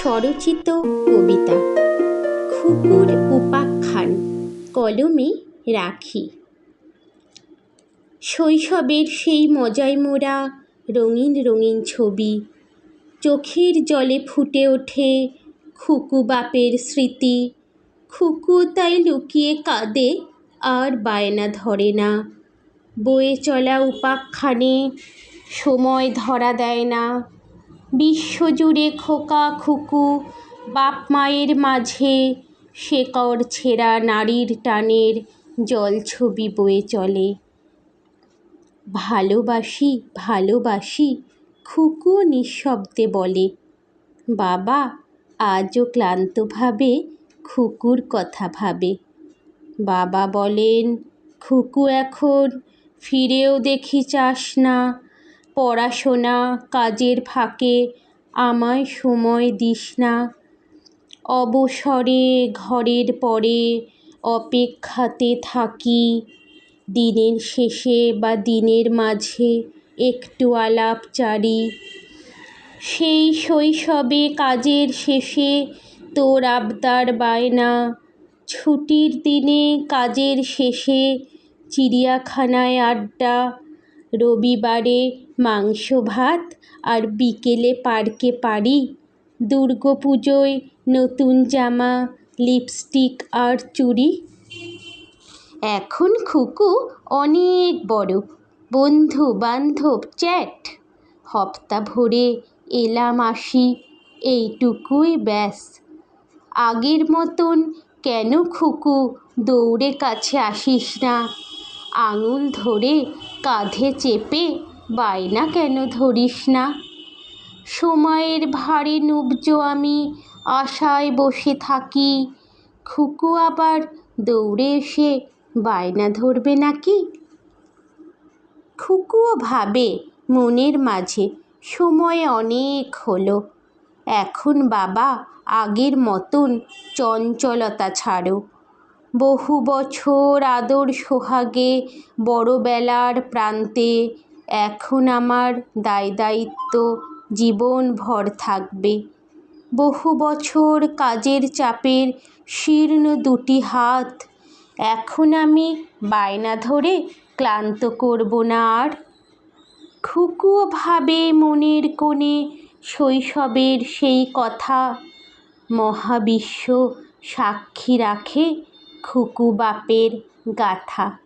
স্বরচিত কবিতা খুকুর উপাখ্যান কলমে রাখি। শৈশবের সেই মজায় মোরা রঙিন রঙিন ছবি, চোখের জলে ফুটে ওঠে খুকু বাপের স্মৃতি। খুকু তাই লুকিয়ে কাঁদে আর বায়না ধরে না। বয়ে চলা উপাখ্যানে সময় ধরা দেয় না। বিশ্বজুড়ে খোকা খুকু বাপ মায়ের মাঝে শেকড় ছেঁড়া নারীর টানের জলছবি বয়ে চলে। ভালোবাসি ভালোবাসি খুকু নিঃশব্দে বলে। বাবা আজও ক্লান্তভাবে খুকুর কথা ভাবে। বাবা বলেন, খুকু এখন ফিরেও দেখি চাস না। পড়াশোনা কাজের ফাঁকে আমায় সময় দিস না। অবসরে ঘরের পরে অপেক্ষাতে থাকি। দিনের শেষে বা দিনের মাঝে একটু আলাপচারি। সেই শৈশবে কাজের শেষে তোর আবদার বায়না। ছুটির দিনে কাজের শেষে চিড়িয়াখানায় আড্ডা। রবিবারে মাংস ভাত আর বিকেলে পার্কে পারি। দুর্গাপুজোয় নতুন জামা, লিপস্টিক আর চুড়ি। এখন খুকু অনেক বড়, বন্ধু বান্ধব চ্যাট। হপ্তা ভরে এলাম আসি এইটুকুই ব্যাস। আগের মতন কেন খুকু দৌড়ে কাছে আসিস না? আঙুল ধরে কাঁধে চেপে বায়না কেন ধরিস না? সময়ের ভারে নুবজো আমি আশায় বসে থাকি। খুকু আবার দৌড়ে এসে বায়না ধরবে নাকি? খুকুও ভাবে মনের মাঝে, সময় অনেক হলো। এখন বাবা আগের মতন চঞ্চলতা ছাড়ো। বহু বছর আদর সোহাগে বড়বেলার প্রান্তে এখন আমার দায় দায়িত্ব জীবনভর থাকবে। বহু বছর কাজের চাপের শীর্ণ দুটি হাত এখন আমি বায়না ধরে ক্লান্ত করব না আর। খুকুও ভাবে মনের কোণে শৈশবের সেই কথা। মহাবিশ্ব সাক্ষী রাখে খুকু বাপের গাথা।